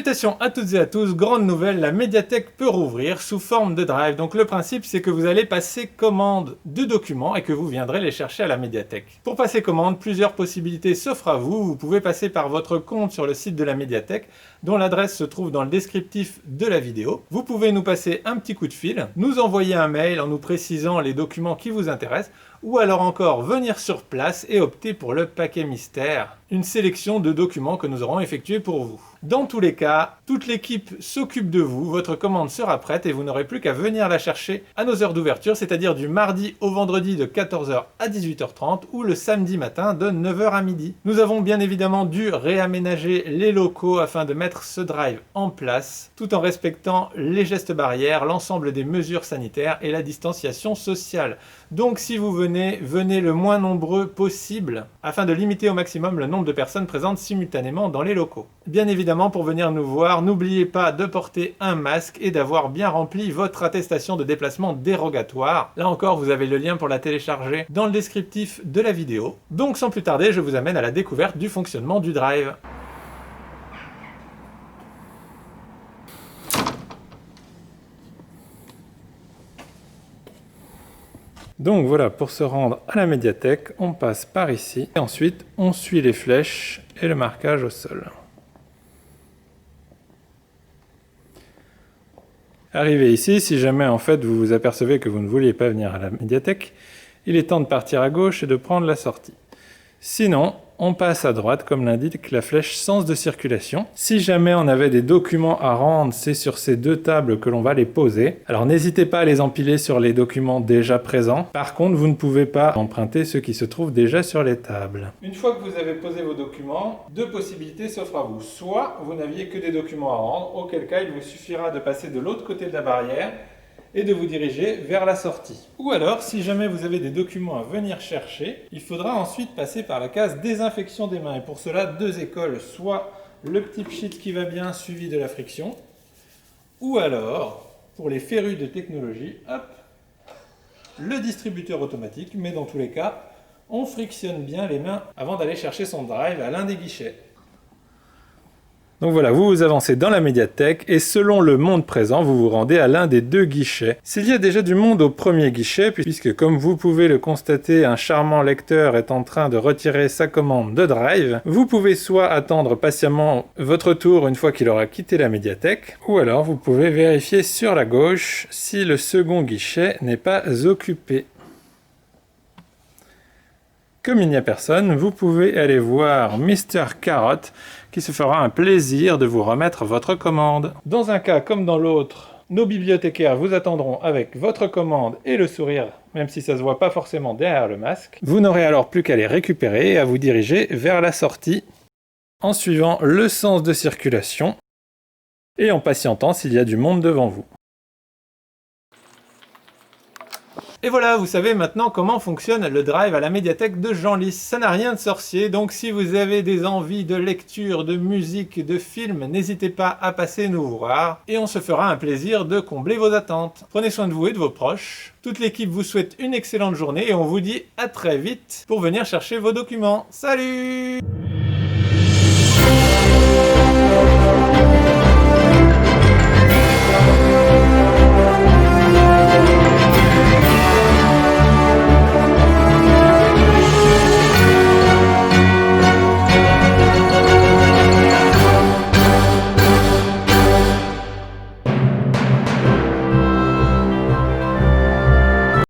Salutations à toutes et à tous, grande nouvelle, la médiathèque peut rouvrir sous forme de drive. Donc le principe c'est que vous allez passer commande de documents et que vous viendrez les chercher à la médiathèque. Pour passer commande, plusieurs possibilités s'offrent à vous. Vous pouvez passer par votre compte sur le site de la médiathèque, dont l'adresse se trouve dans le descriptif de la vidéo. Vous pouvez nous passer un petit coup de fil, nous envoyer un mail en nous précisant les documents qui vous intéressent, ou alors encore venir sur place et opter pour le paquet mystère, une sélection de documents que nous aurons effectués pour vous. Dans tous les cas, toute l'équipe s'occupe de vous, votre commande sera prête et vous n'aurez plus qu'à venir la chercher à nos heures d'ouverture, c'est-à-dire du mardi au vendredi de 14h à 18h30 ou le samedi matin de 9h à midi. Nous avons bien évidemment dû réaménager les locaux afin de mettre ce drive en place, tout en respectant les gestes barrières, l'ensemble des mesures sanitaires et la distanciation sociale. Donc si vous venez le moins nombreux possible, afin de limiter au maximum le nombre de personnes présentes simultanément dans les locaux. Bien évidemment, pour venir nous voir, n'oubliez pas de porter un masque et d'avoir bien rempli votre attestation de déplacement dérogatoire. Là encore, vous avez le lien pour la télécharger dans le descriptif de la vidéo. Donc sans plus tarder, je vous amène à la découverte du fonctionnement du drive. Donc voilà, pour se rendre à la médiathèque, on passe par ici. Et ensuite, on suit les flèches et le marquage au sol. Arrivé ici, si jamais en fait vous vous apercevez que vous ne vouliez pas venir à la médiathèque, il est temps de partir à gauche et de prendre la sortie. Sinon, on passe à droite, comme l'indique la flèche sens de circulation. Si jamais on avait des documents à rendre, c'est sur ces deux tables que l'on va les poser. Alors n'hésitez pas à les empiler sur les documents déjà présents. Par contre, vous ne pouvez pas emprunter ceux qui se trouvent déjà sur les tables. Une fois que vous avez posé vos documents, deux possibilités s'offrent à vous. Soit vous n'aviez que des documents à rendre, auquel cas il vous suffira de passer de l'autre côté de la barrière et de vous diriger vers la sortie. Ou alors, si jamais vous avez des documents à venir chercher, il faudra ensuite passer par la case désinfection des mains. Et pour cela, deux écoles, soit le petit pchit qui va bien suivi de la friction, ou alors, pour les férus de technologie, hop, le distributeur automatique, mais dans tous les cas, on frictionne bien les mains avant d'aller chercher son drive à l'un des guichets. Donc voilà, vous vous avancez dans la médiathèque et selon le monde présent, vous vous rendez à l'un des deux guichets. S'il y a déjà du monde au premier guichet, puisque comme vous pouvez le constater, un charmant lecteur est en train de retirer sa commande de drive, vous pouvez soit attendre patiemment votre tour une fois qu'il aura quitté la médiathèque, ou alors vous pouvez vérifier sur la gauche si le second guichet n'est pas occupé. Comme il n'y a personne, vous pouvez aller voir Mr. Carrot qui se fera un plaisir de vous remettre votre commande. Dans un cas comme dans l'autre, nos bibliothécaires vous attendront avec votre commande et le sourire, même si ça ne se voit pas forcément derrière le masque. Vous n'aurez alors plus qu'à les récupérer et à vous diriger vers la sortie en suivant le sens de circulation et en patientant s'il y a du monde devant vous. Et voilà, vous savez maintenant comment fonctionne le drive à la médiathèque de Genlis. Ça n'a rien de sorcier, donc si vous avez des envies de lecture, de musique, de film, n'hésitez pas à passer nous voir et on se fera un plaisir de combler vos attentes. Prenez soin de vous et de vos proches. Toute l'équipe vous souhaite une excellente journée et on vous dit à très vite pour venir chercher vos documents. Salut!